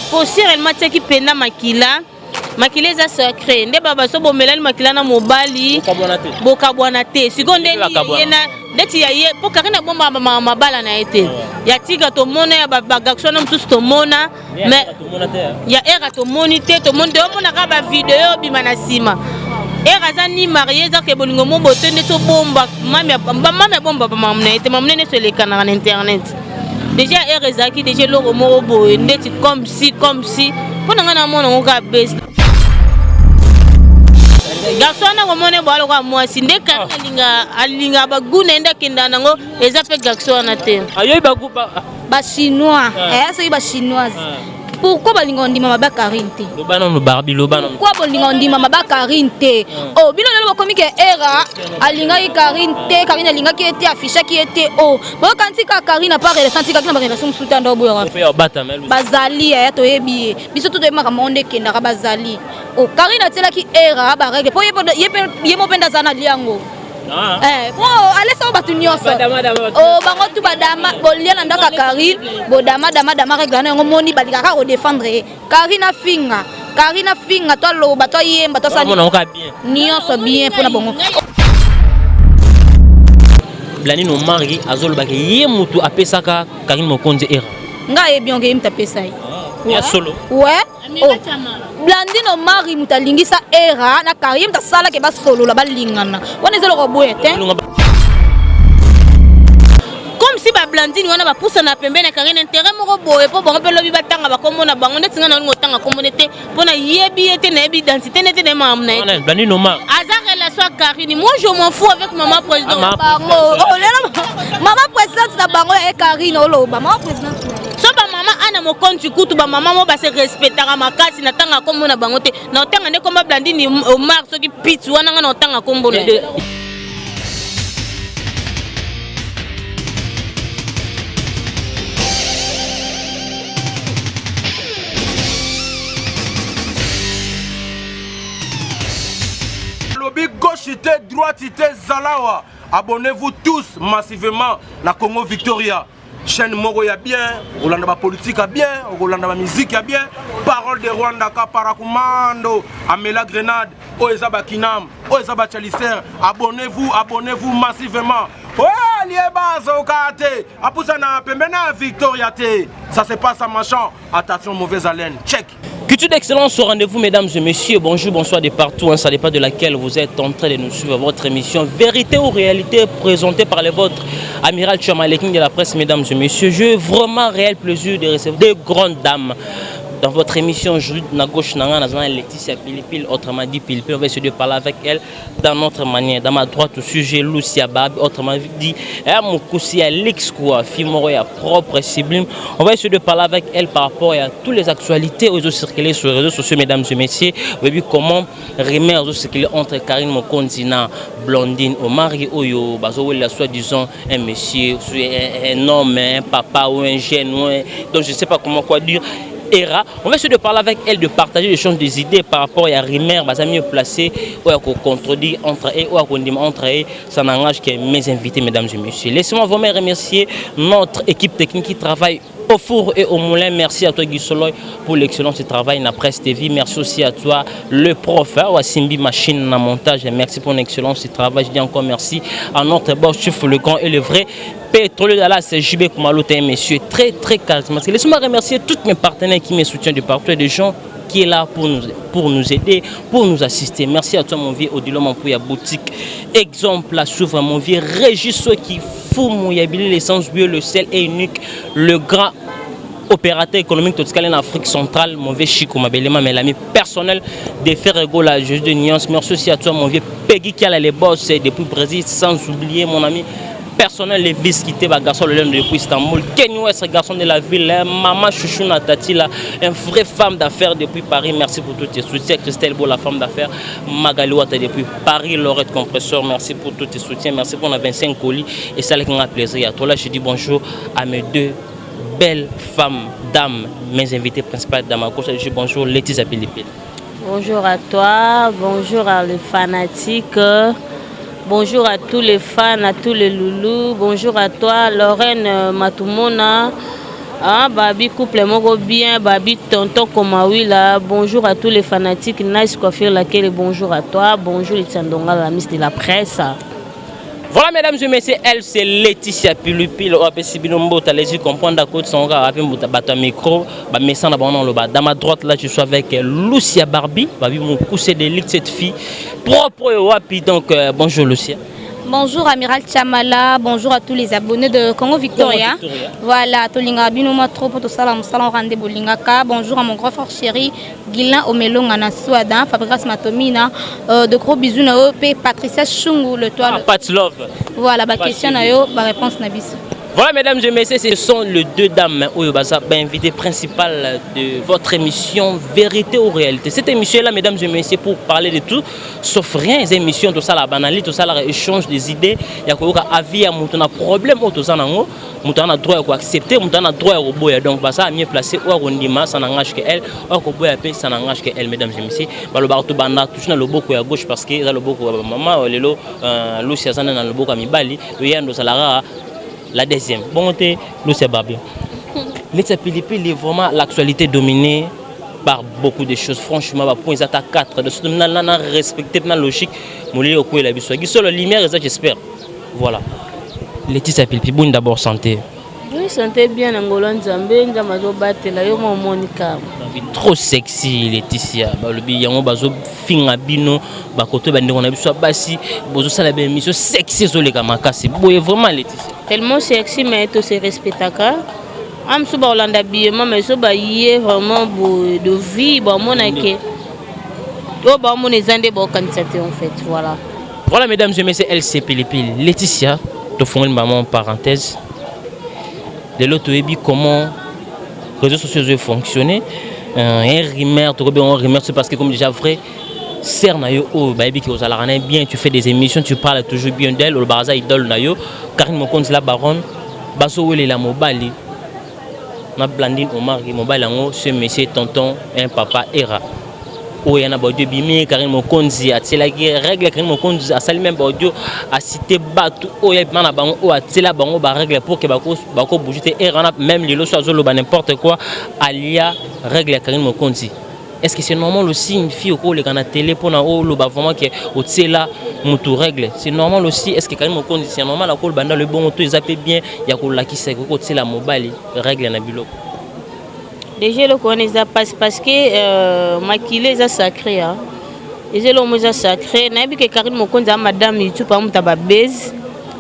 Pour sûr elle m'a qui pena makila eza sacré nde baba so bomelani makila na mobali bokabwanate sikonde yena ndeti ya ye po karina bomba mabala na ete ya tika to mona ya bagakso na mtusu to mona mais ya era to monite to monde omona ka ba video bima na sima era za ni marié za ke bolingo mo botende to bomba mama bomba mama na ete mama ne se le kana na internet. Déjà era zaki déjà lo mo bo ndeti comme si pour nga mona ngoka best garçon na ngomone balo kwa mwasi ndeka alinga baguna enda kenda nango eza pe garçon na te ayo ba chinois c'est ba chinoise. Pourquoi balinga ndima mabaka rinte lobana no barbi lobana pourquoi balinga ndima mabaka rinte oh bino lelo komi ke era alinga ikarinte karina alinga ki était affiché qui était oh bo kanti ka karina pas relation tika kina ba relation musuta ndo boyo bazali ya to yebi biso to maka monde kenda ka bazali oh karina tela ki era ba règle po ye mo penda sana liango allez ça batu nyonso oh bango tu badama bolia na ndaka Karine bodama dama reglana ngo moni balika ka o défendre Karina finga to loba to yemba to sali nyonso bien pona bongo blani no mari azolo ba ke ye mutu apesaka Karine Mokonzi era nga ye bien ke mtapesa yi ya solo ouais oh Blandino mari mutalingisa era na Karim ta sala ke ba solo la balingana wana zelo ko boete comme si ba Blandine wana ba poussa na pembeni Karine intérêt moko boye po bongo pe lobi batanga ba komona bango netinga na ngotanga komonete pona yebi ete na yebi identité nete de mam na ete Blandino mari aza relation Karine moi je m'en fous avec maman président bango oh lelo maman présidente na bango e Karine oloba maman présidente so ba mama ana mokonzi kutu ba mama mo ba se respectera makasi na tanga kombo na bango te na tanga ne komba Blandine Omar soki pitch wana nga na tanga kombo na lobby gauchité droitité zalawa. Abonnez-vous tous massivement la Congo Victoria. Chaîne Moro ya bien, Rolanda ba politique a bien, Rolanda ba musique a bien, parole de Rwanda ka parakumando, Amela Grenade, Oezaba Kinam, Oezaba Chalicer. Abonnez-vous massivement. Ouais, liebaz au kate, apusana pembena Victoria te. Ça se passe à Machan. Attention mauvaise haleine. Check. Culture d'excellence au rendez-vous, mesdames et messieurs. Bonjour, bonsoir de partout. Ça dépend de laquelle vous êtes en train de nous suivre. Votre émission Vérité ou Réalité présentée par les vôtres. Amiral Tchouamaleking de la presse, mesdames et messieurs. J'ai vraiment réel plaisir de recevoir des grandes dames dans votre émission. Je suis à gauche, Laetitia Pilipil, autrement dit Pilipil. On va essayer de parler avec elle dans notre manière. Dans ma droite, au sujet Lucia Bab, autrement dit Moukousi Alix, quoi, Fimoria propre, sublime. On va essayer de parler avec elle par rapport à toutes les actualités aux circulées sur les réseaux sociaux, mesdames et messieurs. Vous avez vu comment rimer aux circulées entre Karine Mokonzi na Blondine au mari Oyo, Bazo, la soi-disant un monsieur, un homme, un papa ou un jeune, donc je ne sais pas comment quoi dire. Era. On va essayer de parler avec elle, de partager les choses, des idées par rapport à Rimer, bah, mieux placé, ou à contredire entre eux, ou à condamner entre eux. Ça n'engage que mes invités, mesdames et messieurs. Laissez-moi vraiment remercier notre équipe technique qui travaille au four et au moulin. Merci à toi Guy Soloy pour l'excellence du travail na Presse TV. Merci aussi à toi le prof Wassimbi Machine na montage. Merci pour l'excellence du travail. Je dis encore merci à notre boss chef le grand et le vrai pétrole là, c'est JB Koumalo, un monsieur très charismatique. Laissez-moi remercier tous mes partenaires qui me soutiennent de partout et des gens qui est là pour nous aider, pour nous assister. Merci à toi mon vieux Odilo Mampouya boutique. Exemple à suivre mon vieux Régis qui fout Mouyabili, l'essence bio, le sel est unique, le grand opérateur économique total en Afrique centrale, mon vieux Chico Mabelema, mes amis personnels de faire égaux la juge de nuance. Merci aussi à toi mon vieux Peggy qui a les boss depuis Brésil, sans oublier mon ami personnel les vis qui étaient garçon le depuis Istanbul, Kenny West garçon de la ville, maman Chouchou Natati là, une vraie femme d'affaires depuis Paris. Merci pour tous tes soutiens. Christelle Beau la femme d'affaires, Magali Ouatta depuis Paris, Laurette Compresseur, merci pour tous tes soutiens, merci pour la 25 colis et ça qui m'a plaisir. À toi là je dis bonjour à mes deux belles femmes, dames, mes invités principales dans ma gauche. Je dis bonjour Laetitia Pilipil. Bonjour à toi, bonjour à les fanatiques. Bonjour à tous les fans, à tous les loulous. Bonjour à toi, Lorraine Matoumona. Ah, Babi couple moko bien, Babi tonton Komawi là. Bonjour à tous les fanatiques. Nice coiffure laquelle bonjour à toi. Bonjour Itsandonga, la miss de la presse. Voilà, mesdames et messieurs, elle c'est Laetitia Pilupil. Allez-y comprendre à côté son gars, micro. Dans ma droite là, je suis avec Lucia Barbie. Babi mon cousin d'élite, cette fille propre et rapide. Donc bonjour Lucia. Bonjour Amiral Chamala, bonjour à tous les abonnés de Congo Victoria. Voilà, Tolinga Binoma trop pour tout ça, salon rendez-vous Lingaka. Bonjour à mon grand frère chéri Guilain Omelonga na Souadan, Fabrice Matomina, de gros bisous na EP Patricia Chungu le toit. Pat Love. Voilà, ma question na yo, ma réponse na biso. Voilà, mesdames et messieurs, ce sont les deux dames invité principal de votre émission Vérité ou Réalité. Cette émission-là, mesdames et messieurs, pour parler de tout, sauf rien, les émissions, tout ça, la banalité, tout ça, l'échange des idées, il y a quoi avis à mon problème, tout ça, on a droit à accepter, on a droit à boire. Donc, ça a mieux placé, on dit, ça n'engage qu'elle, ça n'engage qu'elle, mesdames et messieurs. Le bateau banda, tout ça, le beaucoup à gauche parce que le beaucoup à maman, le Lucia Zana, le beaucoup à Mibali, le Yando Salara. La deuxième, bon, Lucia Barbie. Laetitia Pilipili est vraiment l'actualité dominée par beaucoup de choses. Franchement, pour les attaques 4, de ce que nous avons respecté la logique, nous avons la vie. Sur la lumière, j'espère. Voilà. Laetitia Pilipili, d'abord santé. Oui, santé bien, Angolan Zambé, Ndamazo Batela, yo mon Monica. Trop sexy, Laetitia. Le bilan, bazo fingabino, bakoto bandé on a vu soit basi, bozo ça la belle mission sexy sur les kamakasi. Boye vraiment Laetitia. Tellement sexy mais tout se respectaka. Am suba Hollande habillement mais so ba yé vraiment de vie, ba monake. Yo ba mon ezande ba candidaté en fait, voilà. Voilà mesdames et messieurs, LC Pilipili. Laetitia, te font une maman parenthèse. De l'autre, comment les réseaux sociaux fonctionnent. Un rumeur, c'est parce que comme déjà vrai, Sernayo, bien, tu fais des émissions, tu parles toujours bien d'elle, le baraza idole nayo, Karine Mokonzi la baronne, Baso Wele la mobile, na Blandine Omar, mobile ce monsieur tonton, un papa Era. Oh, il y a un bimi, Karine Mokonzi a tiré la règle, Karine Mokonzi a salé même Baudio, a cité Batou, oh, il y a un bango, oh, a tiré la bango, règle pour que Bako bouge, et même les lois, n'importe quoi, alia règle Karine Mokonzi. Est-ce que c'est normal aussi une fille au cours de la télé pour le vraiment que au là mutu règle c'est normal aussi est-ce que Karine Mokonzi c'est normal à cause banda le bon tout ils appellent bien il y a la qui c'est côté la mobile règle na bilo. Déjà le connais parce que maquiller ça sacré hein. Et c'est l'homme ça sacré n'a que Karine Mokonzi à madame YouTube par exemple ta base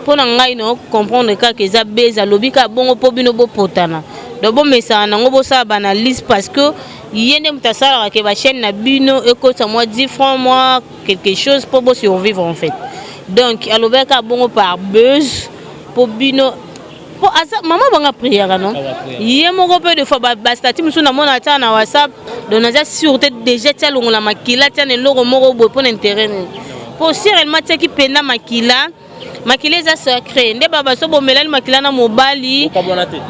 pour ngai no comprendre que ça base à lobby ka bon po bino bo potana. Donc bon mais ça na ngobo ça banalise parce que yene mutasala ke ba chaîne na bino écoute moi 10 francs moi quelque chose pour survivre en fait. Donc alobe ka bon par buzz pour bino pour maman banga prière non. Yemo ko peu de fois ba statut musu na mona ta na WhatsApp donc na sûreté déjà tia longola makila tia ne loro moko bo pour intérêt. Pour réellement tia ki pena makila makila za secret nde baba so bomela makila na mobali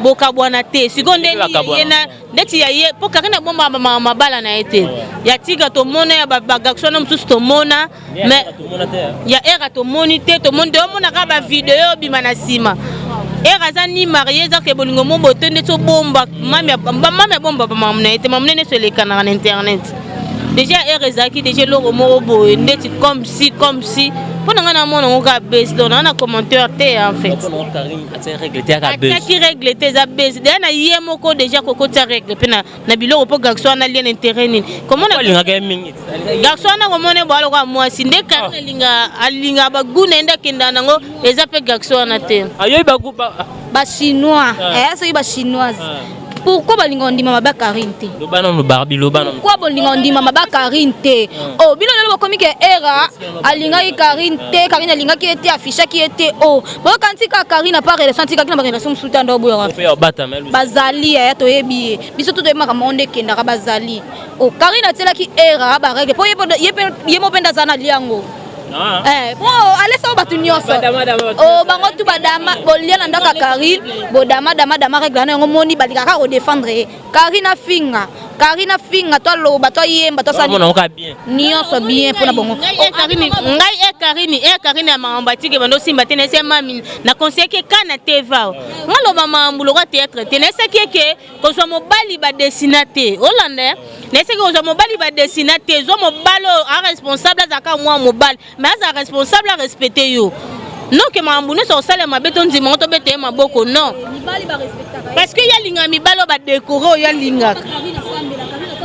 bokabwana te sikonde yena ndeti ya ye po kakena bomba mabala na ete ya tika to mona ya baba gakso na msusu to mona mais ya era to monite to monde o mona ka ba video bima na sima era za ni marié za ke bolingo mo botonde to bomba mama bomba mama na ete mama ne se le kana na internet déjà era zaki déjà lo mo bo ndeti comme si pour nous on a baisse donc on a commentaire en fait qui règle tes baisse na yemoko déjà koko ta règle pe na biloko po garçon na lien intérêt ni comment on a garçon na komone balo kwa mwasi nde ka alinga baguna enda kenda nango eza pe garçon na te ayo ba chinois so ba chinoise. Pourquoi balinga ndima maba Karine te? Lobana no Barbie lobana. Pourquoi balinga ndima maba Karine te? Oh, bino lelo bakomi ke era alinga Karine te, Karine alinga ki était affiché ki était oh. Bo kanti ka Karine pa relation ti ka na relation suta ndo boyo. Bazali ya to yebi. Biso to de maka monde kenda ka bazali. Oh, Karine atela ki era ba règle. Po yemo penda zana liango. bon allez ça batu nyonso oh bango tu badama bolia na ndaka Karine bodama dama règle na ngo moni balikaka ko défendre Karina finga to loba to yemba to sali mona ka bien nyonso bien pona bongo Karine ya mambati ke bando simba tene se mami na conseil ke kana teva ngalo mama mbulo ka théâtre tene se ke ko so mobali ba dessinateur Hollande ne se ko so mobali ba dessinateur zo mobalo a responsable za ka moi mobile mais za responsable à respecter yo non que mambu ne so sale ma beton di monto bete ma boko non parce que ya linga mi balo ba décorer ya linga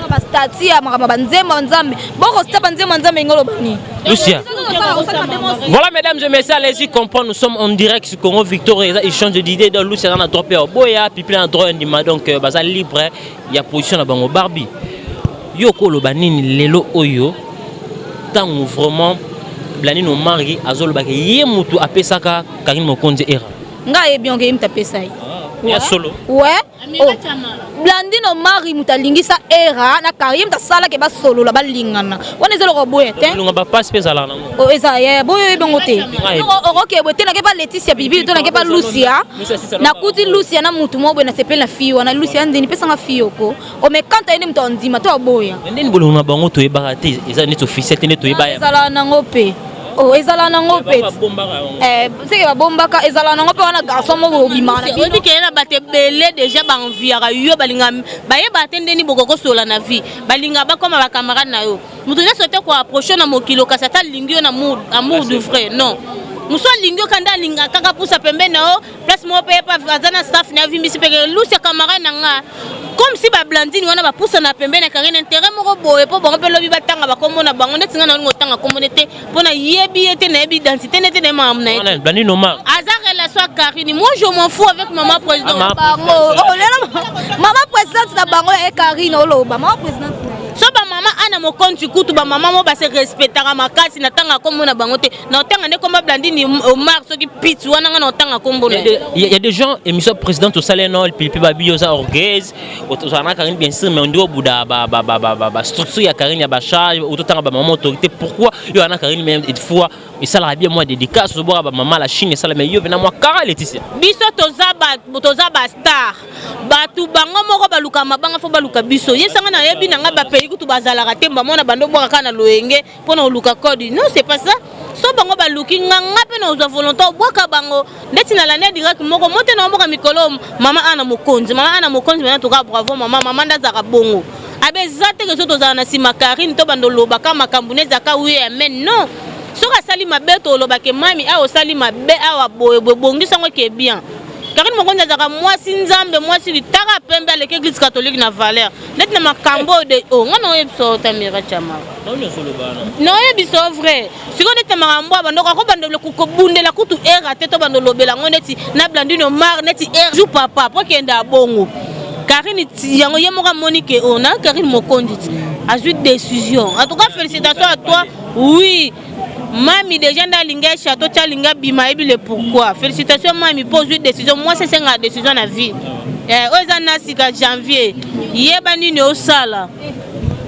bastati ya makamba nzembo nzambe boko stapa nzembo nzambe ngolo bani Lucia. Voilà mesdames et messieurs, allez-y comprendre, nous sommes en direct sur Congo Victoria, échange d'idées dans Lucia dans la trope boya pipi na droit ndima donc baza libre il y a position na bango Barbie. Yo ko lo banini lelo oyo tango vraiment blani no mari azolo ba ke ye mutu apesaka Karine Mokonzi era. Nga yebi onge imta pesai. Ya solo. Ouais. Blandino mari mutalingisa era na Karine ta sala ke ba solo la balingana. Wana ezelo ko boye te. Lunga ba passe pesa la nango. O eza ye boye bongote. O ke bote na ke ba Laetitia bibi to na ke ba Lucia. Na kuti Lucia na mutu mo boye na sepela fiwa na Lucia ndeni pesa nga fioko. O me kanta ene mto ndima to boya. Ndeni bolo na bango to yeba te eza net officiel te to yeba ya. Ezala nango pe. Oh, ezala nango pe. C'est que bombaka ezala nango pe wana garçon mo bimana. On dit que na bate belé déjà ba enviara yo balinga ba ye batende ni bokoko sola na vie. Balinga ba comme ba camarade na yo. Mutu na sote ko approcher na mokilo kasata lingio na amour du vrai. Non. Muso lingio kanda linga kaka pusa pembeni na o place mo pe pa azana staff na vie misi peke Lucia camarade na nga. Comme si ba blandine wana ba pusa na pembeni na Karine intérêt moko boye po bango pe lobi batanga ba komona bango netinga na ngotanga komonete pona yebi ete na yebi identité nete na mam na ete blandine no mar aza relation Karine moi je m'en fous avec maman président bango oh lelo maman présidente na bango e Karine oloba maman présidente so ba mama ana mo compte kutu ba mama mo ba se respectera makasi na tanga komona bango te na tanga ne komba blandine au mar so ki pitu wana na tanga kombo il y a des gens émission présidente au salaire non pipi babi oza orgueil autozana Karine bien sûr mais on doit bouda ba structure ya Karine ya ba charge autotanga ba maman autorité pourquoi yo ana Karine même une fois et ça la bien moi dédicace so ba maman la Chine ça la mais yo vena moi kara Laetitia biso toza ba star batu bango moko baluka mabanga fo baluka biso yesanga na yebi nanga ba pays kutu bazalaka temba mona bando boka kana loenge pona oluka code non c'est pas ça so bango baluki nganga pe na oza volonté boka bango ndeti na l'année direct moko mote na mboka mikolo mama ana mokonzi maintenant to ka bravo mama ndazaka bongo abe zate ke so toza na sima Karine to bando lobaka makambu nezaka oui amen non so ka sali mabeto lobake mami a o sali mabe awa boye bongisa ngo ke bien Karine Mokonzi azaka mwasi nzambe mwasi litaka pembe avec l'église catholique na valeur net na makambo de o ngano yebso tamira chama non yebiso vrai siko net makambo abandoko ko bandolo ko bundela kutu era teto bandolo bela ngoneti na blandino mar neti er jou papa po kenda bongo Karine yango yemoka Monique ona Karine Mokonzi a eu décision en tout cas félicitations à toi oui Mami déjà dans l'inga château chalinga bima ebi le pourquoi félicitations mami pose une décision moi c'est une décision na vie ozana sika janvier yeba nini osala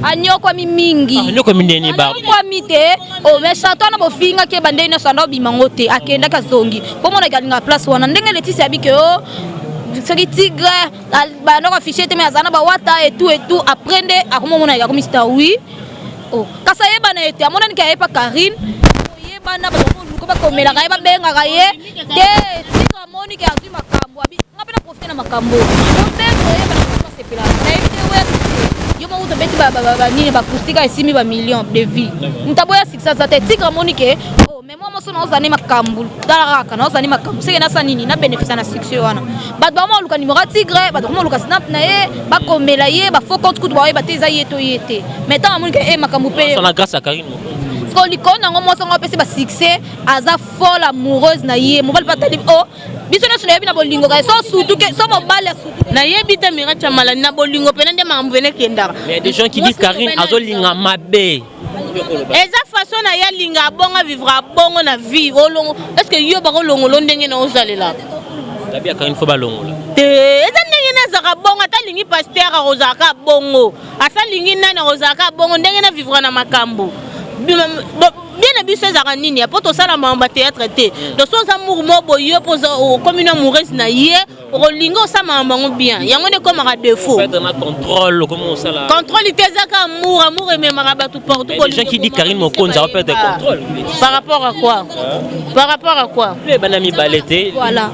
anyoko mingi anyoko mindeni ba kwa mite o me château na bofinga ke bande na sanda bimango te akenda kazongi pomona galinga place wana ndenge Laetitia bike o soki tigre bana ko ficher te mais azana ba wata et tout aprende akomona ya komista oui oh kasa yeba na ete amona nika yepa Karine bana ba ko ba komela ka ba benga ka ye te tika Monique azui makambo abi ngapena profiter na makambo otengo ye ba ko sepela na ete we yo mo uto beti ba nini ba kustika esimi ba millions de vie ntaboya siksa za te tika Monique oh mais moi moso na ozani makambo daraka na ozani makambo seke na sa nini na bénéfice na succès wana ba ba mo luka numéro tigre ba mo luka snap na ye ba komela ye ba faux compte kutu ba ye ba te za yeto yete mais tant Monique e makambo pe on a grâce à Karine parce que l'icône en moi ça pesi ba succès aza folle amoureuse na ye mobile patali oh biso na suna yebi na bolingo ka so surtout que so mobile surtout na yebi ta mira chamala na bolingo pena nde mambo ene kenda mais des gens qui disent Karine azolinga mabe eza façon na ya linga bonga vivre bongo na vie olongo est-ce que yo ba kolongo lo ndenge na ozalela la bien Karine faut ba longo te eza ndenge na zaka bongo ta lingi pasteur ozaka bongo asa lingi nana ozaka bongo ndenge na vivre na makambo bien na biso ezaka nini po tosala mamba théâtre te to soza amour mo boyo poza comme une amoureuse na ye olingo sa mamba ngo bien yango ne comme un défaut peut être na contrôle comment ça la contrôle tezaka amour et même marabatu partout les gens qui dit Karine Mokonzi ça peut être contrôle par rapport à quoi par rapport à quoi les banami balete voilà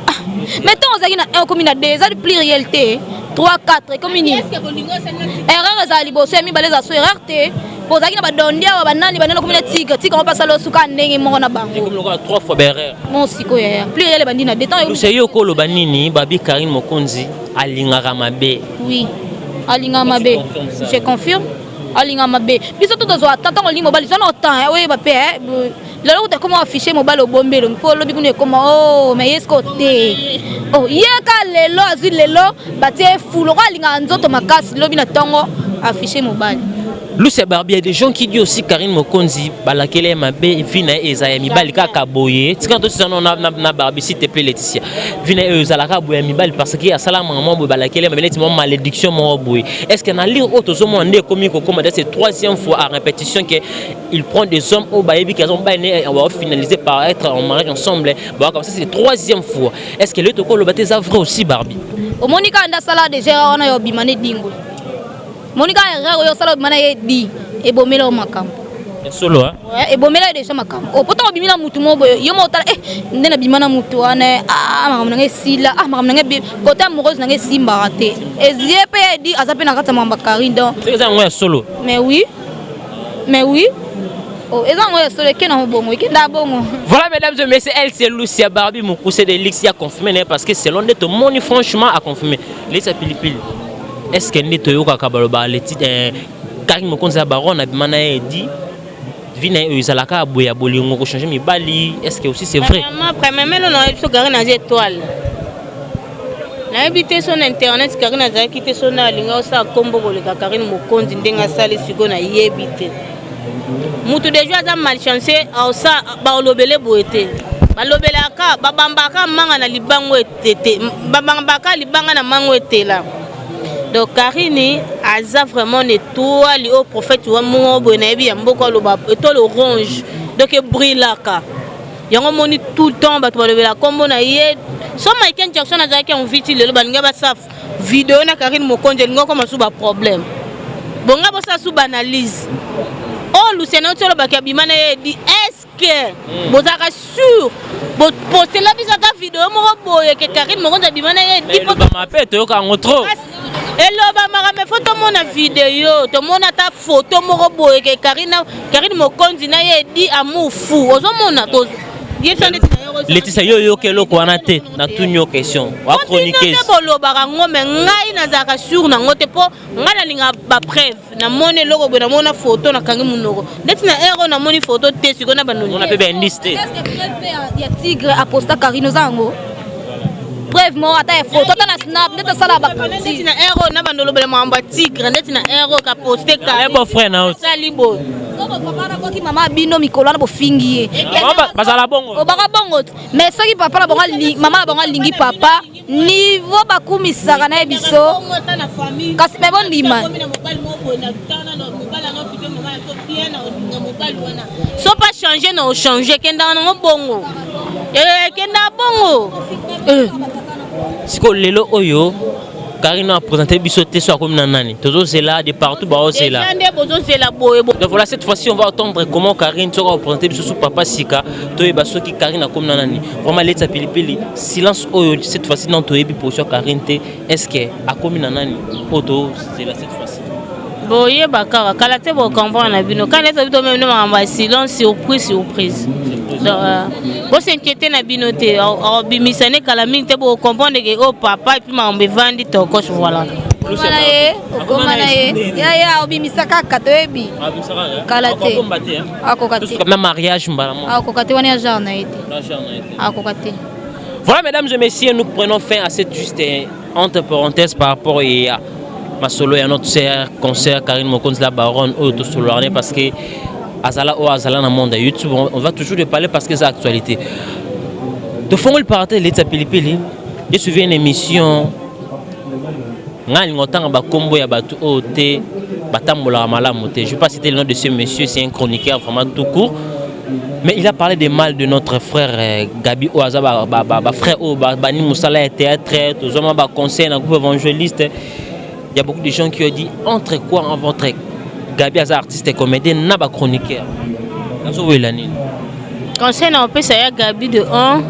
mettons ozaki na 1 comme na 2 ça de plurialité 3 4 comme une erreur za liboso ya mibale za so erreur te ozaki na badondia banani banana comme na tika on passe lo suka ndenge moko na bango comme le 3 fois berrer mon siko ya pluriel bandi na détail c'est yo ko lo banini babi Karine Mokonzi alingaka mabe oui alinga mabe je confirme alinga mabe biso tout zo attendre en ligne mobile ça no temps oui ba pe lelo uta comment afficher mobile au bombelo mpo lobi kune comment oh mais est-ce côté oh yeka lelo azui lelo batie fulo alinga nzoto makasi lobi na tongo afficher mobile. Lucia Barbie, il y a des gens qui disent aussi Karine Mokonzi, balakele mabe, vina ezaya mibali kaka boye. Tu quand tu on a Barbie s'il te plaît Laetitia. Vina ezalaka boye mibali parce qu'il y a sala maman balakele mabe net malédiction mon boye. Est-ce qu'il y a un livre autre zomo ndé comme c'est troisième fois à répétition que il prend des hommes au baïbi qui ont baïné on va finaliser par être en mariage ensemble. Bon comme ça c'est la troisième fois. Est-ce que le toko le baptême ça vrai aussi Barbie? Au Monica anda sala déjà on a yo bimane dingo. Monica erreur yo sala bimane di e bomela o makambo. Solo hein? Ouais, et bomela déjà makambo. O poto bimela mutu mo boyo yo mo tala ndena bimana mutu ane makambo nge sila makambo nge côté amoureuse nge simba raté. Ezie pe di azape na kata mamba Karine donc. C'est ça moi solo. Mais oui. Oh, voilà mesdames et messieurs, elle c'est Lucia Barbie, mon cousin de l'X qui a confirmé parce que selon de ton monde franchement a confirmé. Laisse pilipili. Est-ce que n'est toyo kakabaloba les titres Karine Mokonzi baron abimana dit vina ezalaka boya bolingo ko changer mi bali est-ce que aussi c'est vrai? Premièrement non so Karine na étoile. Na habité son internet Karine a quitté son alinga sa kombo ko le Karine Mokonzi ndenga sale siko na yebité. Mutu déjà za malchanceux au sa ba olobele boete balobelaka babambaka manga na libango etete babambaka libanga na mango etela donc Karine aza vraiment étoile au prophète wa mo boena bi mboko loba étoile orange donc brillaka yango moni tout le temps ba balobela kombo na ye so Michael Jackson azaki en viti le baninga ba saf vidéo na Karine Mokonzi ngoko masuba problème bonga bosa suba analyse. Oh, Luciano Tolo Bakabimana dit est-ce que vous êtes sûr vous postez la vidéo que Karine Mokonzi Bimana dit pour ma pète au trop et là ba ma photo mon vidéo to mon ta photo morobo que Karine Mokonzi na dit amour fou ozomona to Laetitia yo kelo ko anate na tunyo question wa chroniqueuse bolobaka ngome ngai nazaka sur na ngote po ngala linga ba preuve na mone loko bo na mona photo na kangi munoko ndeti na ero na moni photo te siko na banoni on a pe ben liste est-ce que preuve ya tigre aposta Karine zango preuve mo ata photo ta na snap ndeta sala ba ndeti na ero na bandolo bela mamba tigre ndeti na ero ka poster ka bon frère na sali bo papa na boki mama bino mikolo na bofingi ye bazala bongo o baka bongo mais soki papa na bongo mama na bongo lingi papa niveau bakumisaka na biso kasi me bondima so pas changer non changer kenda na bongo kenda bongo siko lelo oyo Karine a présenté bisoté soit comme nanani toujours c'est là de partout bah c'est là donc voilà cette fois-ci on va entendre comment Karine sera présenter biso papa Sika to e baso ki Karine a comme nanani vraiment Laetitia pilipili silence oyo cette fois-ci non to e bi position Karine te est-ce que a comme nanani auto c'est là cette fois-ci boye bakara kala te bo comprendre na bino quand les habitants même na silence surprise donc bo s'inquiéter na bino te au bimisane kala mingi te bo comprendre que oh papa et puis ma mbevandi to coche voilà okomana ye ya obimisaka katoebi kala te akokate même mariage mbala mo akokate wani ya genre na été akokate. Voilà mesdames et messieurs, nous prenons fin à cette juste entre parenthèses par rapport à ma solo et à notre concert Karine Mokonzi la baronne auto solo parce que azala na monde YouTube on va toujours de parler parce que c'est actualité. De fond le partage Laetitia pilipili je suivi une émission ngali ngotanga ba kombo ya batu ote batambola malamu te je vais pas citer le nom de ce monsieur c'est un chroniqueur vraiment tout court Mais il a parlé des mal de notre frère Gabi Oaza, frère Bani Moussala théâtre, tous les hommes conseil un groupe évangéliste. Il y a beaucoup de gens qui ont dit entre quoi en votre Gabi Oaza artiste et comédien n'a pas chroniqueur. Conseil on peut ça Gabi de 1.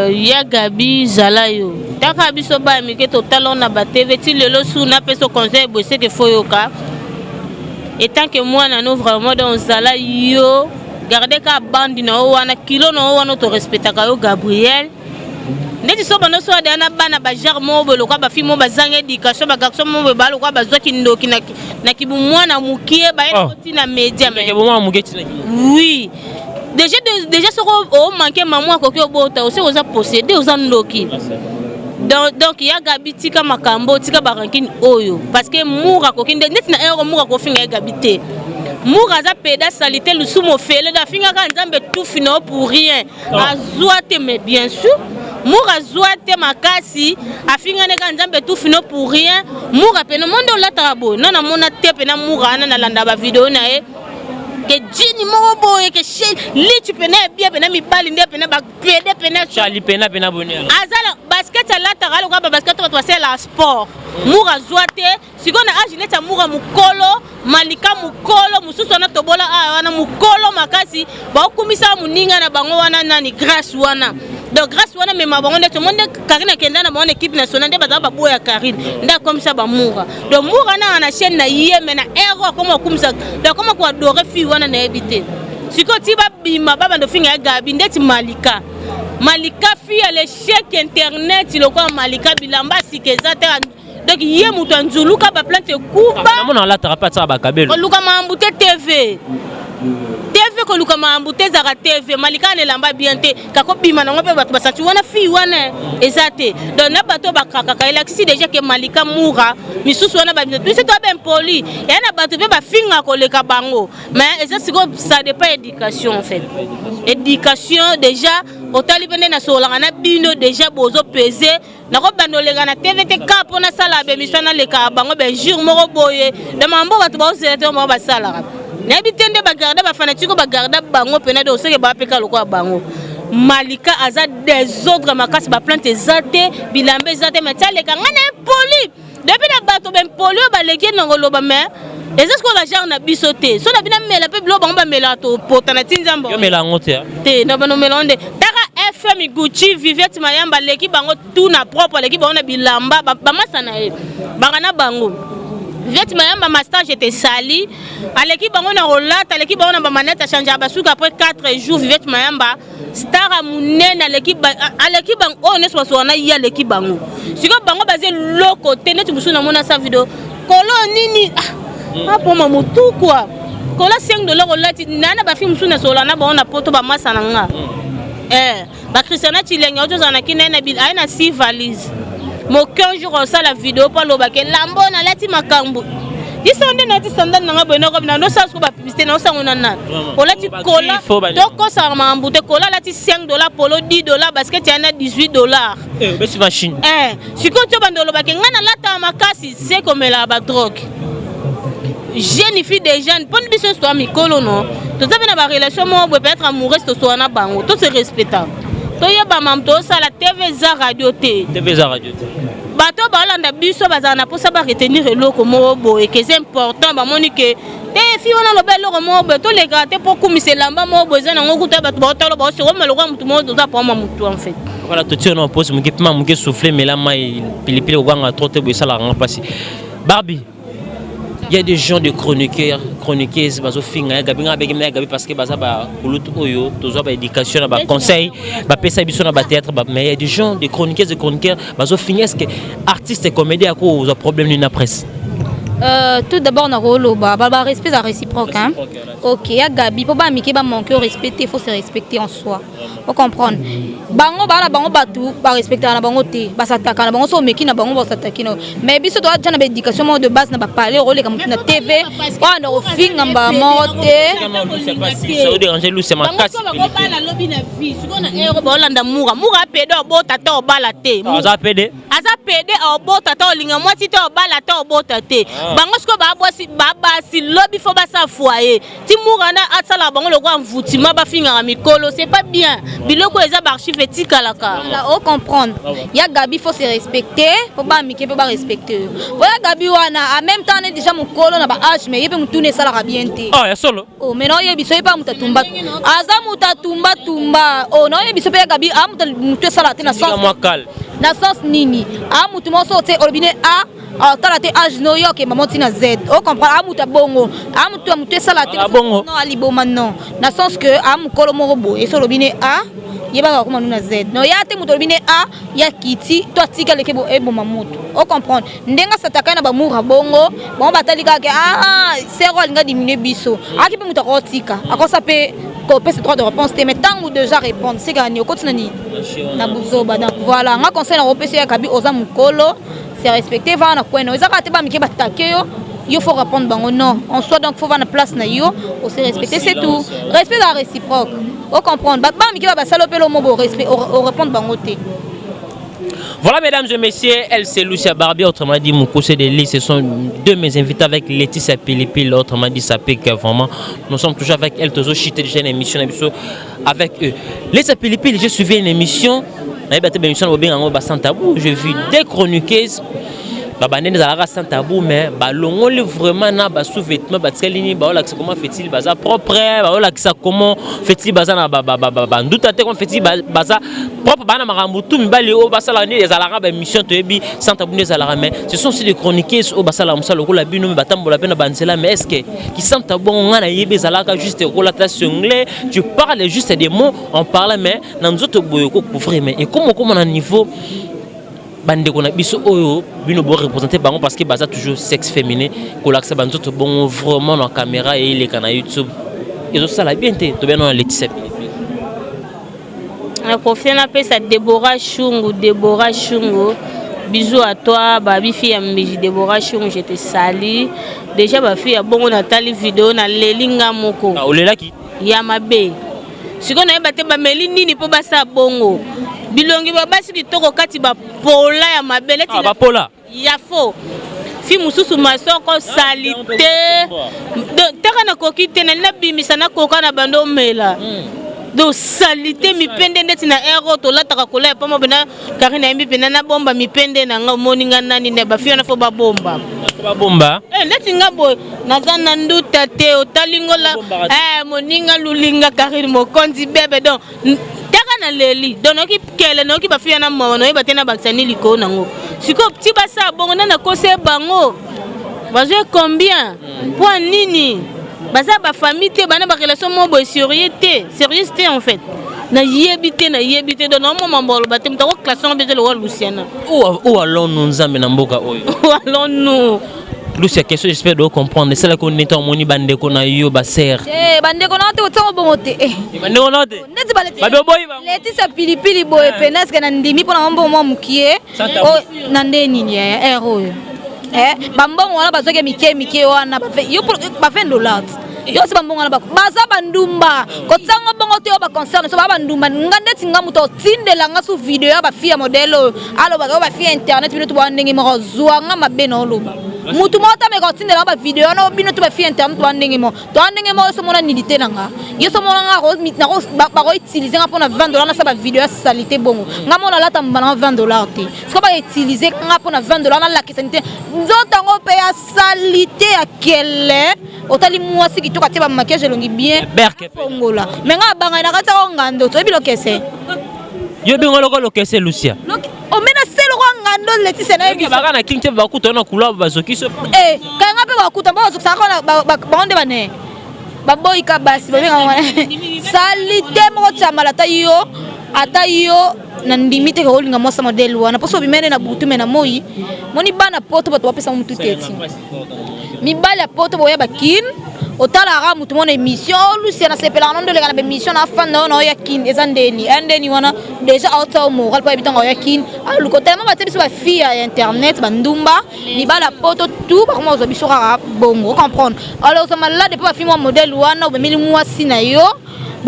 Il y a Gabi Zalayo. Tant que Gabi Soba mais que total on a battu veut-il le sous n'a pas ce conseil bosser que faut yoka. Et tant que moi nous vraiment dans Zalayo garder ka bande na wana kilo na wana to respecta ka yo Gabriel. Ndeti so bano so adana bana ba jarmo bo lokwa ba fimo ba zanga éducation ba garçon mo ba lokwa ba zoki ndoki na kibu mwana mukie ba eti na media mais ke mwana mukie tina oui. Déjà ce qu'on manquait maman ko ko bota aussi oza posséder oza ndoki. Donc il y a Gabi tika makambo tika barankini oyo parce que moura ko kinde net na ero moura ko finga Gabi te. Moura za peda salité le sumo fele da finga ka nzambe tout fino pour rien. Azwa te mais bien sûr moura zwa te makasi afinga ne ka nzambe tout fino pour rien. Moura pena mondo la trabo na mona te pena moura na landa ba vidéo na e que Jini Mobo et que li tu pena bien pena mi bali ndé pena ba pede pena Charlie pena bonheur azala basket à la taralo kwa basket to c'est la sport moura zoate sikona ajineta moura mukolo malika mukolo mususu na tobola wana mukolo makasi ba okumisa muninga na bango wana nani grâce wana donc grâce wana mais mabango ndé to monde Karine kenda na bonne équipe nationale ndé ba boya Karine nda comme ça ba moura donc moura na chaîne na yeme na erreur comme okumisa donc comme ko adorer fi wana na ebité siko tiba bima baba ndo finga Gabi ndeti Malika fi à l'échec internet il quoi Malika bilamba sikezate donc yé mutu nzuluka ba plante kuba mona la tara pas ça ba kabelo luka mambute TV ko luka mambute zaka TV Malika ne lamba bien te kako bima na ngope bato basati wana fi wana ezate donc na bato bakaka ka elakisi déjà que Malika moura misusu wana ba tout c'est toi ben poli et na bato be ba finga ko leka bango mais ça dépend éducation en fait éducation déjà otali bende na solanga na bino déjà bozo peser na ko bandolenga na TV te kapo na sala be misana leka bango ben jour moko boye de mambo bato ba osete mo ba sala na bitende ba garder ba fanatiko ba garder bango pena de oseke ba peka lokwa bango Malika aza des autres makasi ba plante zate bilambe zate metaleka ngana poli depuis na bato ben poli ba leki ngoloba mais est-ce que la gens na bisoté so na bina mela pe blo bango ba mela to potana tinzambo yo mela ngote te na bano melonde taka FM Gucci Vivette Mayamba leki bango tout na propre leki bango na bilamba ba masana e bangana bango Vivette Mayamba master j'étais sali à l'équipe bango na rolata l'équipe bango na ba manette changer basuka après 4 jours Vivette Mayamba star amunena l'équipe bango on est soit na ya l'équipe bango siko bango basé le côté net musu na mona sa vidéo kolo nini ah pour maman tout quoi kola $5 rolati nana ba film musu na sola na bango na poto ba masana nga ba Christiana Chilenga ozo na kinena bil aina 6 valises mo 15 jours ça la vidéo pas lo ba ke lambo na lati makambu isonde na tisanda na bono ko na no sa ko ba publicité na osangona na olati kola donc ça m'a embouté kola lati $5 polo $10 basket yana $18 besi machine siko to bandolo ba ke ngana lata makasi c'est comme la ba drogue jeune fille des jeunes pour biso soit mikolo non to ça na ba relation mo peut être amoureux to soit na bango to se respectable to yeba mam to ça la TV za radio te bato balanda biso bazana pour ça ba retenir eloko mo boye que c'est important ba moni que te fi wana lo belo mo bo to le gratter pour kumisa lamba mo boza na ngokuta bato ba tolo ba so mo lo kwa mutu mo to za pour mutu en fait voilà to tio no pose mu gipima mu souffler mais là mai pilipili ko nga trop te bo ça la rend passer Barbie. Il y a des gens de chroniqueurs, chroniqueuses, bazo finga, gabi nga begi gabi parce que baza ba kulutu oyo, tozo ba éducation, ba conseil, ba pesa biso na ba théâtre, mais il y a des gens de chroniqueuses et chroniqueurs, bazo finga est-ce que artistes et comédiens à cause de problème dans la presse. Tout d'abord na rolo ba respect la réciproque hein. OK, ya Gabi pour ba miki ba manquer respecter, il faut se respecter en soi. Faut comprendre. Bango ba na bango batu ba respecter na bango te, ba s'attaquer na bango so meki na bango ba s'attaquer no. Mais biso doit déjà na éducation de base na ba parler rôle comme na TV, wa na ofinga ba moté. Ça veut déranger lui c'est ma casse. Bango ba la lobby na vie, siko na ero ba olanda moura pédo bota to bala te. Aza pédé au bota to linga mwati to bala to bota te. Bango sko ba bosi baba si lobby fo ba sa foyer. Ti mourana atsala bango le quoi mvutima ba finga mikolo c'est pas bien biloko eza ba archive etika la ka là on comprendre ya Gabi faut se respecter faut pas mike faut pas respecter oya Gabi wana en même temps on est déjà mukolo na ba âge mais yebe mutune sala ka bien te oh ya solo oh mais non yebiso pas mutatumba aza mutatumba tumba oh non yebiso pe Gabi a mutu sala te na sens na sens nini a mutu mo so te olbine a tala te âge no yo ke maman tina Z o comprendre a mutu bongo a mutu sala te non ali boma non na sens que a mukolo mo robo et so olbine a yeba ko na Z no ya te mutu olbine a ya kiti to tika leke bo e boma mutu o comprendre ndenga sataka na ba mura bongo bon batalika ke sero alinga diminuer biso aki pe mutu ko tika akosa pe ko pese droit de réponse mais tant ou déjà répondre c'est gagné au continue na buzoba donc voilà nga conseil na opesi ya Gabi oza mukolo c'est respecter va na kwena oza ka te ba mike batake yo il faut répondre bango non on soit donc faut va na place na yo on se respecter c'est tout respect la réciproque on comprendre ba mike ba salopelo mo bo respect on répondre bango te. Voilà, mesdames et messieurs, elle c'est Lucia Barbier, autrement dit Moukoussé de Lille. Ce sont deux mes invités avec Laetitia Pilipili, autrement dit ça pique vraiment. Nous sommes toujours avec elle, toujours chité déjà une émission avec eux. Laetitia Pilipili, j'ai suivi une émission, j'ai vu des chroniqueuses. Babanene zalaka sans tabou mais balongoli vraiment na ba sous-vêtements batselini ba ola comment fait-il baza propre ba ola comment fait-il baza na ba nduta te comment fait-il baza propre bana makambu tout mibali o basala ni zalaka ba mission to yebi sans tabou ne zalaka mais ce sont aussi des chroniqueuses o basala musala ko la bino me batambola pena banzela mais est-ce que qui sans tabou ngana yebi zalaka juste ko la trace anglais tu parles juste des mots on parle mais na nzoto boyo ko couvrir mais et comment na niveau bande qu'on a biso oyo bino bo représenter bango parce que baza toujours sexe féminin ko l'accès banzo to bon vraiment na caméra et les canaux YouTube et ça la bien to bien na Laetitia na confiance na pesa Deborah Chungu bisous à toi babi fille ambi Deborah Chungu je te salue déjà ba fille bongo na tali vidéo na lelinga moko olela ki ya mabe siko na yeba te ba meli nini po basa bongo bilongi babasi kitoko kati ba pola ya mabele tina ba pola ya fo fi mususu masoko salite teka na kokite na bimisa na koka na bando mela do salite mipende ndeti na ero to lataka kola pa mo bena karina yimbi pena na bomba mipende na nga moninga nani ne ba fi na fo ba bomba leti nga boy naza na nduta te otalingola moninga lulinga karine mokonzi bebe donc teka na leli donc kele no ki ba fi na mo no ba tena baksani liko nango siko ti basa bongo na kose bango bazwe combien point nini baza ba famille te bana ba relation mo boy sérieuxité en fait na yebite donc non mambolo ba te mtako classe on besoin le roi Luciana ou allons nous nzambe na mboka oyo ou allons nous Lucia question j'espère de comprendre c'est là qu'on est en moni bande ko na yo ba ser bande ko na te otango bongo te bande ko na te neti balete ba boy ba Laetitia Pilipili boy penas que na ndimi pona mambo mo mukie o na ndeni ni ero bambongo wana bazoke mike wana ba $20 yo si bambongo wana baza bandumba kotango bongo te o ba concerne so ba bandumba ngandeti ngamu to tindela nga su video ya ba fia modelo alo ba fia internet bino to ba ndenge mo zuanga mabeno oloba mutu mota me kotindela ba video no bino to ba fia internet to ndenge mo so mona nilité nanga yo so mona nga ko na ko ba ko utiliser nga pona $20 na sa ba video ya salité bongo nga mona lata mbana $20 te so ba utiliser nga pona $20 na la kisante nzoto ngo pe ya salité ya kele otali mwasi kitoka te ba maquillage longi bien bongola mais nga banga na kata ko ngando to ebilo kese yo bingolo ko lokese Lucia o mena selo ko ngando Laetitia na yebi baka na kinte ba kutona kula bazoki so kanga pe ba kuta ba zoksa ko na ba bonde bane ba boy ka basi ba benga salite mo chamala ta yo ata yo na ndimite ko linga mosa model wana poso bimene na butu mena moi moni bana poto bato bapesa mutu teti mibala poto boya bakin otala ga mutu mona émission Lucia na sepela non de la émission na fan no yakin ezandeni andeni wana déjà auto moral pa bitango yakin alu ko tellement ba tebiso ba fia internet bandumba mibala poto tout par moi zo bisora bongo comprendre alors ça malade pas fi moi modèle wana o bemeli moi sina yo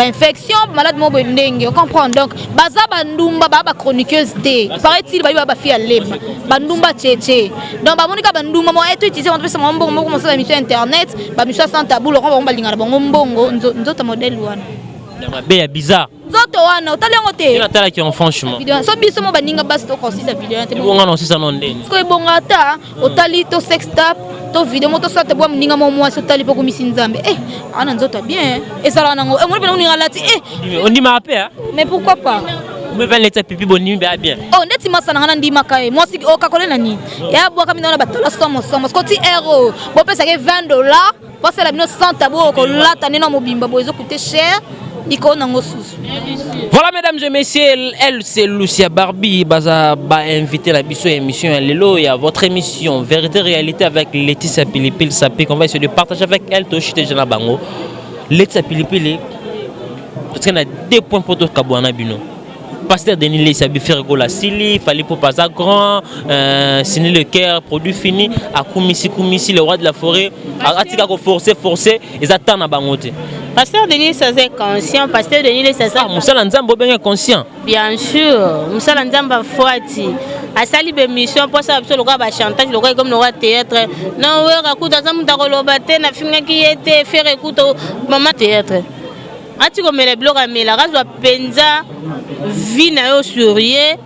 infection malade mo ndenge, on comprend. Donc baza bandumba ba chroniqueuse té paraît-il ba fi aleba bandumba tchétché. Donc ba monika bandumba mo eto utiliser on peut se mbongo mo commencer la mission internet ba mission sans tabou le on ba lingana bango mbongo nzota modèle wana be ya bizarre nzoto wana otali yango te ina tala ki en franchement so biso mo baninga basi to consiste vidéo te bonga non si ça non ndeni ko bonga ta otali to sex tap to vidéo mo to sa te bo mninga mo mwasi otali poko misinzambe ana nzoto bien ezala nango mo pe uninga lati on dit ma paix mais pourquoi pas me va leta pipi boni bien bien ndeti masana ngana ndima kae mwasi okakole nani ya bwa kami na batala somo ko ti euro bo pesa ke $20 parce la bino 100 tabo ko lata neno mobimba bo ezo coûter cher. Voilà mesdames et messieurs, elle c'est Lucia Barbie, baza invité la biso émission Lelo et à votre émission Vérité Réalité avec Laetitia Pilipili Sapik. On va essayer de partager avec elle Toshite Jana Bango. Laetitia Pilipili, parce qu'on a 2 points pour toi Kabouana Bino. Pasteur Denis Lé Sabi Fergola Sili, fallait pour pas à grand, signer le cœur, produit fini, à Koumisi, le roi de la forêt, à Atika forcer, ils attendent à Bangote. Pasteur Denis c'est conscient, Pasteur Denis c'est ça. Moussa Nzambo bien conscient. Bien sûr, Moussa Nzamba Fouati. A sali be mission pour ça le roi ba chantage, le roi comme le roi théâtre. Non ouais rakuta zamu takolobate na finga ki était faire écoute maman théâtre. Ati ko mele bloga mela razo penza vie na yo surier.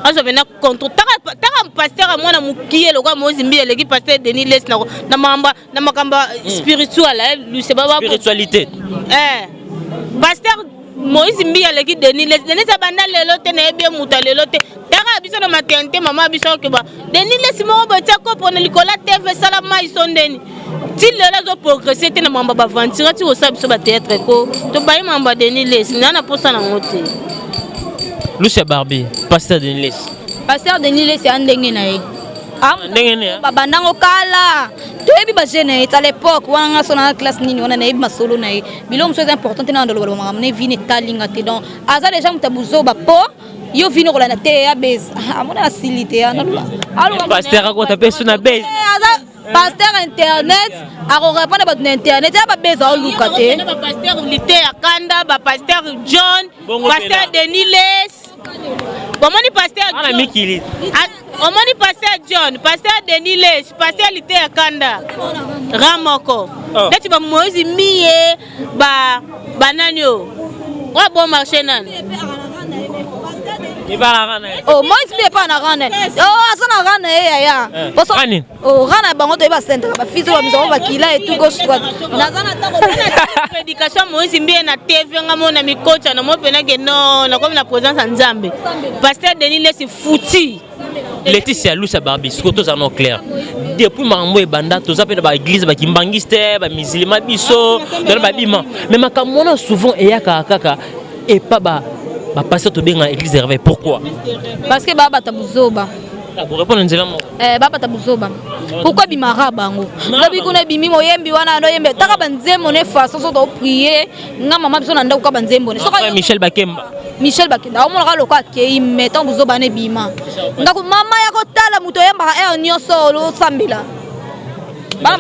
Azo bena contre taka pasteur mwana mukiye le roi mozimbi eleki pasteur Denis Les na mamba na makamba spirituel lui c'est baba spiritualité. Pasteur Moïse Mbia leki Denis abanda lelo te na ebie muta lelo te taka biso na matente mama biso ke ba Denis Les mo botia ko pona likola TV sala mai sondeni ti lelo zo progresser te na mamba ba vantira ti osa biso ba théâtre ko to bayi mamba Denis Les na posa na ngote Lucia Barbie Pasteur Denis Les c'est andenge na ye ndenge babandango kala toyebi ba jeune à l'époque wana sona classe nini wana nayebi masolo na ye bilo mso important te na ndolo ba ngamne vini talinga te donc aza déjà mutabuzo ba po yo vino ko la te ya base amona facilité ya ndolo pasteur akota peso na base pasteur internet ako répondre ba internet ya ba base au luka te ba pasteur lité ya kanda ba pasteur John pasteur Denis Les Omoni pasteur Omoni pasteur John, pasteur Denis Les, pasteur Lité Akanda, Ramoko. Deti ba Moïse Miye, ba bananyo. Wa bon marché nan. Oh, Moïse Miye pas na rane. Oh, asana rane ya. Rane. Oh, rane bango to ba centre ba fizo ba mizo ba kila et tout gauche droite. Nazana tako prédication Moïse Miye na TV ngamona mikocha na mo pena ke non, na comme na présence Nzambe. Pasteur Denis Les fouti. Laetitia Lucia Barbie, ce que tous en ont clair. Depuis Mambo et Banda, tous appellent par l'église, par Kimbangiste, par Musulman Bisso, dans le bima. Mais ma camona souvent et kaka et pas ba passer to bien à l'église de réveil. Pourquoi? Parce que baba tabuzoba. Pour répondre nzela baba tabuzoba. Pourquoi bimara bango? Lobi kuna bimi moyembi wana ndo yembe. Taka banzembo ne façon so to prier, nga mama biso na ndako ka banzembo ne. Soka Michel Bakemba. Michel Bakenda o molaka lokwa ke mettons buzoba ne bima. Ngako mama ya ko tala muto yemba nyonso lo sambila. Mais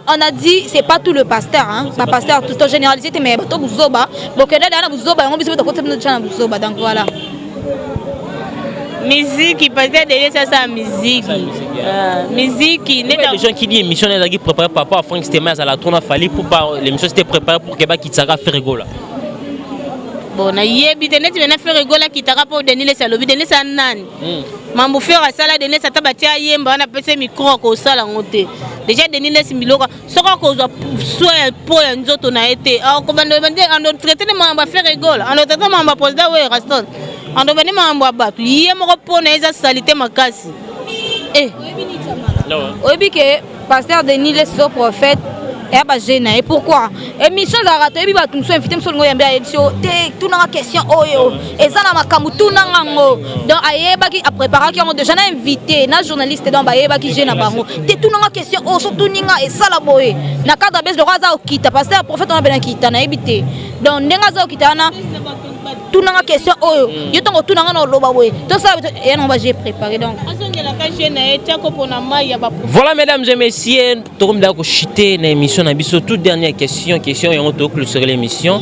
on a dit c'est pas tout le pasteur hein, pas pasteur tout en généralité mais bato buzoba bokenda na buzoba ngo biso to na buzoba donc voilà. Musique pasteur derrière ça musique. Musique les gens qui disent émission est préparée par rapport à Frank Stemmer à la tourne a fallu pour pas l'émission c'était préparé pour Keba Kitsaka faire rigola. Bon na yebi tenet na faire rigola Kitaka pour Denis Les Salobi Denis Sanan. Mambo faire sala Denis Satabatia yemba na pese micro ko sala ngote. Déjà Denis Les Miloka soko ko zo soit pour nzoto na été. Ah ko bando bande en traiter de mamba faire rigola. En traiter mamba posda we restaurant. En devenu mamba ba. Yemo ko pona eza salité makasi. Obi ke pasteur Denis Les so prophète et ba jeune et pourquoi émission za rato ebi ba tumso invité mso ngo yamba émission te tuna question oyo ezana makambu tuna ngango donc ayeba ki a préparer ki on déjà na invité na journaliste donc ba yeba ki jeune bango te tuna question o so tuninga et sala boye na cadre base le roi za okita pasteur prophète on a bien kita na ebité donc ndenga za okita na tunanga question oyo yo tongo tunanga na loba boye to ça et non j'ai préparé donc voilà mesdames et messieurs tokom dako chiter na émission na biso toute dernière question yango to clôturer l'émission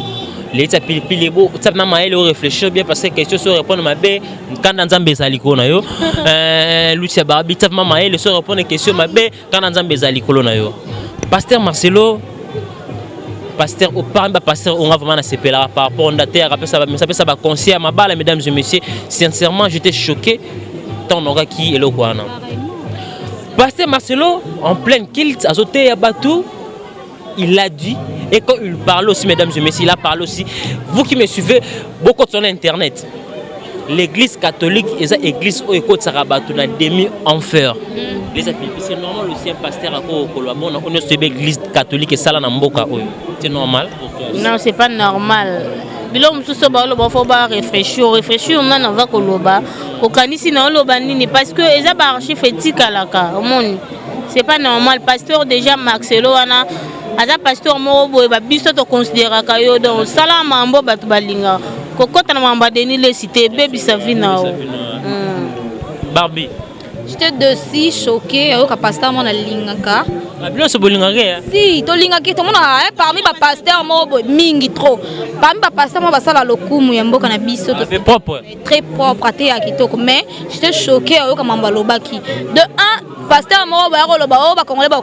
les tapilipili bo tapna maele o réfléchir bien parce que question sur répondre mabe quand nzambe ezali ko na yo Lucia Barbie tapna maele sur répondre question mabe quand nzambe ezali ko na yo pasteur Marcelo pasteur au parmi pasteur on va vraiment s'appeler par rapport à terre après ça va conseiller à ma balle mesdames et messieurs sincèrement j'étais choqué tant on qui est le quoi non pasteur Marcelo en pleine kilt azoté à Batou il l'a dit et quand il parle aussi mesdames et messieurs il a parlé aussi vous qui me suivez beaucoup sur internet l'église catholique et l'église au écoute Sarabatou na demi enfer c'est normal aussi un pasteur à Kolwabo on est sur l'église catholique et ça na mboka c'est normal non c'est pas normal bilo mususu ba lo faut ba réfléchir on va koloba okanisi na loba nini parce que eza ba archive etika laka omoni c'est pas normal pasteur déjà Marcelo wana aza pasteur moko boye ba biso to considérer ka yo donc sala mambo batu balinga kokota na mamba deni le cité baby savina Barbie j'étais de si choqué au pasteur mon lingaka bien ce bolingaka si to lingaki to mona parmi ba pasteur mo mingi trop parmi ba pasteur mo basala lokumu ya mboka na biso to c'est propre très propre ate ya kitoko mais j'étais choqué au kamamba lobaki de un pasteur mo ba ko loba o ba congolais ba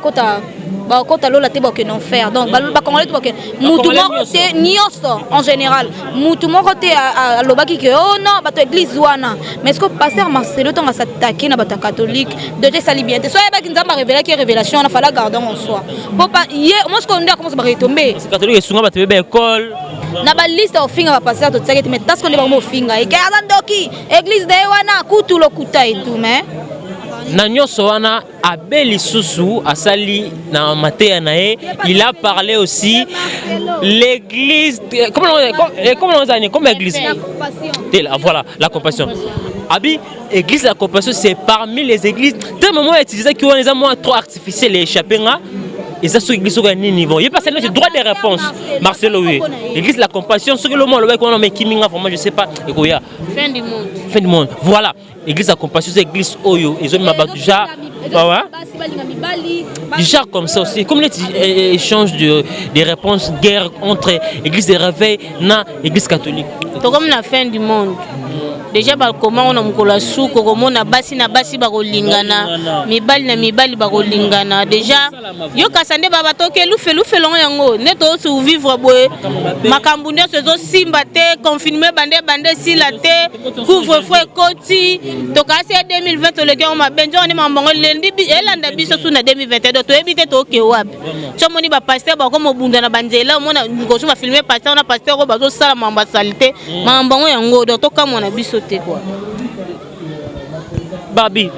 kota lola te boke non faire donc ba congolais te boke mutu moko te nyoso en général mutu moko te a lobaki que oh non ba to église wana mais est-ce que pasteur Marcelo tonga s'attaquer na ba catholique de sali bien te soit ba kinzamba révéler qui révélation na fala garder en soi pour pas hier moi ce qu'on dit comment ça va retomber parce que catholique sunga ba te bebe école na ba liste au finga ba pasteur to tsaki mais tas ko le ba mo finga e ka ndoki église de wana kutu lokuta et tout mais na nyoso wana abeli susu asali na matéa nae il a parlé aussi l'église comment église voilà la compassion abi église la compassion c'est parmi les églises tellement moi utilisé qui on les a moins trop artificiel les échappés là et ça sur l'église au niveau il passe le droit de réponse Marcelo oui l'église la compassion sur le monde le qu'on met kiminga vraiment je sais pas ekoya fin du monde voilà église la compassion c'est l'église oyo ils ont déjà déjà comme ça aussi comme les échanges des réponses guerre entre église de réveil na église catholique comme la fin du monde déjà ba comment on a mkola suko comme na basi ba kolingana mibali ba kolingana déjà yo kasande baba toke lufe longo yango neto so vivre boye makambu nde so simba te confinement bande si la te couvre-feu koti to kasi 2020 le ke on ma benjo on mambongo lendi elanda biso suna 2022 to ebite to ke wapi chomoni ba pasteur ba ko mobunda na banzela mona ko so ba filmer pasteur na pasteur ko ba zo sala mamba salité mambongo yango do to kama na biso te quoi Babi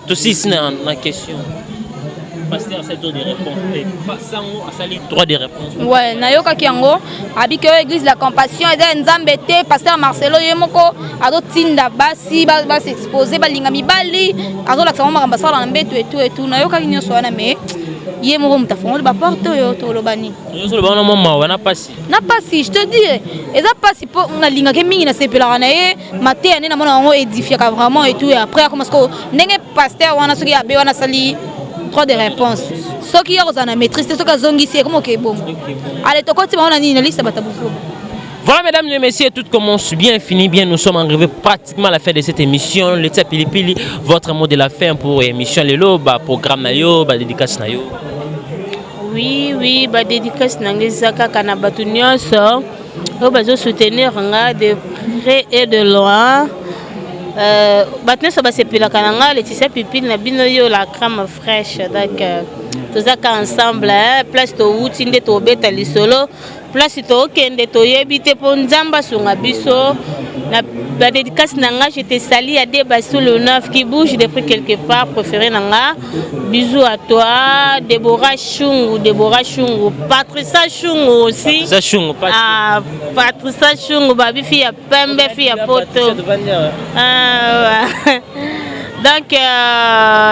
to si na question pasteur c'est droit de réponse pas sans sali droit de réponse ouais na yoka kiango abi que église la compassion et nzambe te pasteur Marcelo yemoko ado tinda basi ba s'exposer balinga mibali azo la sama makamba sala na mbetu et tout na yoka kinyo swana mais yemoko mutafongo ba porte yo to lobani yo lobana mama wana pasi na pasi je te dis eza pasi po na linga ke mingi na sepela na ye maté ane na mona ngo édifier vraiment et tout et après comment est-ce que ndenge pasteur wana soki abe wana sali droit de réponse ce qui est en maîtrise ce que zongi c'est comment que bon allez to côté on a ni liste batabuko. Voilà mesdames et messieurs, tout commence bien, finit bien. Nous sommes arrivés pratiquement à la fin de cette émission. Le Pili, votre mot de la fin pour l'émission Lelo, programme Nayo, dédicace Nayo. Oui, dédicace Nangezaka Kanabatunia so. On va soutenir de près et de loin. Maintenant ça va se pila kananga les tissé pipil na bino yo la crème fraîche donc tout ça ensemble place to utinde to beta lisolo place to kende to yebite po nzamba sunga biso na ba dédicace nanga je te sali à des basou le 9 qui bouge depuis quelque part préféré nanga bisous à toi Deborah Chungu Patricia Chungu aussi Patricia Chungu babi fille ya pembe fille ya poto donc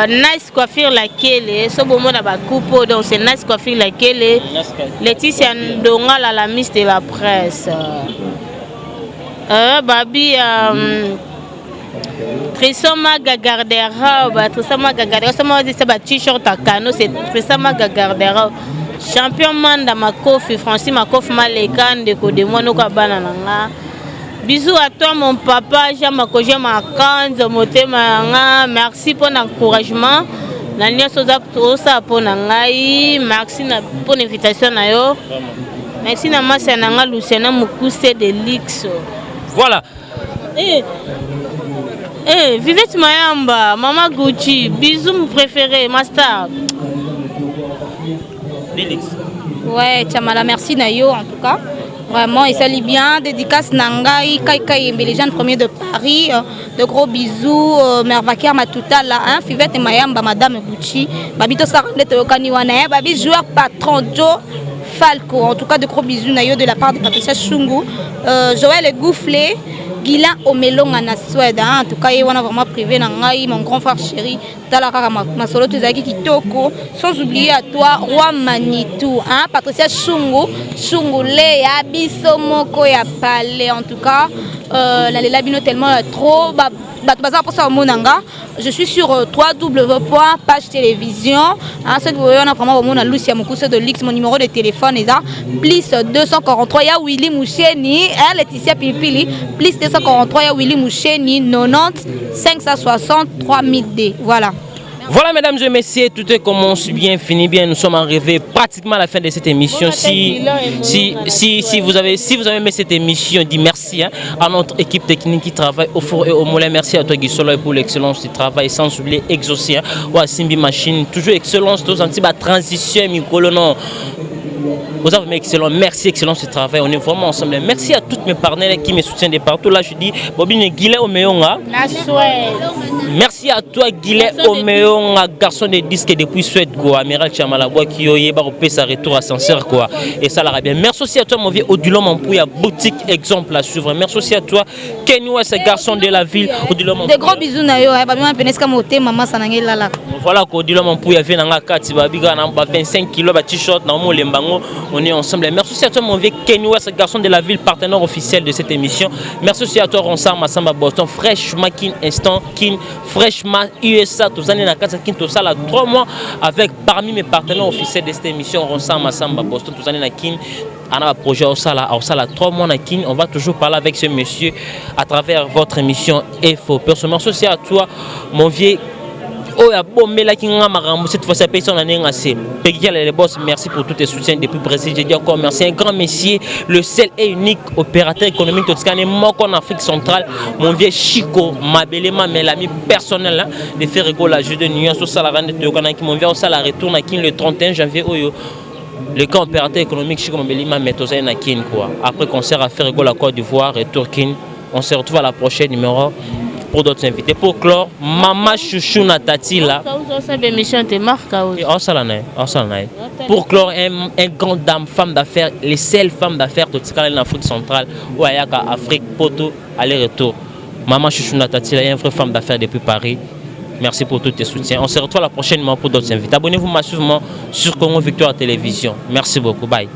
nice coiffure laquelle so bon na ba coupe donc c'est nice coiffure laquelle Laetitia Ndonga la miss de la presse babi Trisoma Gagardera, Trisoma Gagardera, c'est un t-shirt à canot, c'est Trisoma Gagardera. Champion Manda Makofi, Francis Makofi Malekan, de Kodemano Kabananga. Bisous à toi mon papa, Jamakoje Makanz, Motema, merci pour l'encouragement. Nania Soza Tosa pour Nangai, merci pour l'invitation. Merci à Massananga Luciana Mukuse de Lix. Voilà. Vivette Mayamba, Mama Gucci, bisous mon préféré, Master. Ouais, Tchamala, merci Nayo en tout cas. Vraiment, il s'allie bien. Dédicace Nangai, Kai les gens premiers de Paris. De gros bisous. Mervaker Matuta là, hein. Vivette Mayamba, Madame Gucci. Babito Sarande Toyokaniwana, Babi joueur patron Joe Falco. En tout cas, de gros bisous Nayo de la part de Patricia Chungu. Joël Goufflé. Guilain Omelong en Suède, en tout cas, il y a vraiment privé mon grand frère chéri, Talara Masolo Tuzaki Kitoko, sans oublier à toi, Roi Manitou, hein, Patricia Chungu, Chungule, Abiso Moko ya Palais, en tout cas, la Labino tellement trop, je suis sur www.page télévision. Ce que vous voyez, on a vraiment mon Lucia Moukouse de Lix, mon numéro de téléphone est là. Plus 243, il y a Willy Moucheni, Laetitia Pilipili, plus 243, il y a Willy Moucheni, 90 560 3000D. Voilà. Voilà mesdames et messieurs, tout est commence bien, finit bien. Nous sommes arrivés pratiquement à la fin de cette émission. Si vous avez aimé cette émission, dis merci à notre équipe technique qui travaille au four et au moulin. Merci à toi Guissolo pour l'excellence du travail, sans oublier Exaucé, ou à Simbi Machine, toujours excellence, tous anti transition, Mikolo non. Vous avez excellent, merci excellence du travail, on est vraiment ensemble. Merci à tous mes partenaires qui me soutiennent de partout. Là je dis Bobine Guillet Omeonga. Merci à toi Guillet Omeonga, garçon de disque depuis Suède quoi, Amiral Chamalabwa qui a repéré sa retour à Sancerre quoi. Et ça l'a bien. Merci aussi à toi mon vieux Odilon Mampouya, boutique exemple à suivre. Merci aussi à toi Kenny West, garçon de la ville Odilon Mampouya. Des gros bisous nayo, ba bien peneska moté maman sanangela là. Voilà ko Odilon Mampouya vient dans la carte, ba biga na 25 kg ba t-shirt na mo lembango. On est ensemble. Merci aussi à toi mon vieux Kenny West, garçon de la ville, partenaire officiel de cette émission. Merci aussi à toi Ronsar Massamba Boston, fraîchement Kin Instant Kin, fraîchement USA, tous années na casa Kin tout ça là 3 mois avec parmi mes partenaires officiels de cette émission Ronsar Massamba Boston, tous années na Kin. On a un projet au Sala 3 mois na Kin. On va toujours parler avec ce monsieur à travers votre émission Info. Merci aussi à toi mon vieux. Oh, cette fois, les boss, merci pour tous tes soutiens depuis le Brésil. Je dis encore merci. Un grand messier, le seul et unique opérateur économique de Toscane, en Afrique centrale, mon vieux Chico, ma belle mais l'ami personnel de faire la jeu de nuit sur Salavane de Théogana qui m'ont vu au Sala retourne à Kin le 31 janvier. Le camp opérateur économique Chico Mabelima Metosé na Kin quoi. Après concert à faire la Côte d'Ivoire, retour Kin. On se retrouve à la prochaine numéro. Pour d'autres invités. Pour clore, Maman Chouchou Natati là. Pour clore, un grand dame, femme d'affaires, les seules femmes d'affaires de en Afrique centrale, ou à Afrique, Poto, aller-retour. Maman Chouchou Natati là, il y a une vraie femme d'affaires depuis Paris. Merci pour tous tes soutiens. On se retrouve la prochaine fois pour d'autres invités. Abonnez-vous massivement sur Congo Victoire Télévision. Merci beaucoup. Bye.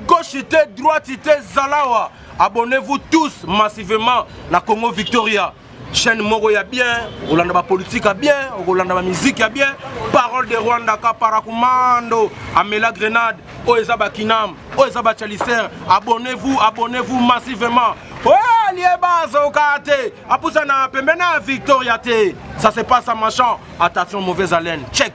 Gauchité, droitité, Zalawa. Abonnez-vous tous massivement à Congo Victoria. Chaîne Moro ya bien, Rolanda politique a bien, Rolanda musique a bien. Parole de Rwanda Parakumando, Amela Grenade, Oezaba Kinam, Oezaba Chalicer. Abonnez-vous massivement. Ouais, lieba Zokate. Apusana Pemena Victoria T. Ça se passe à machin. Attention, mauvaise haleine. Check.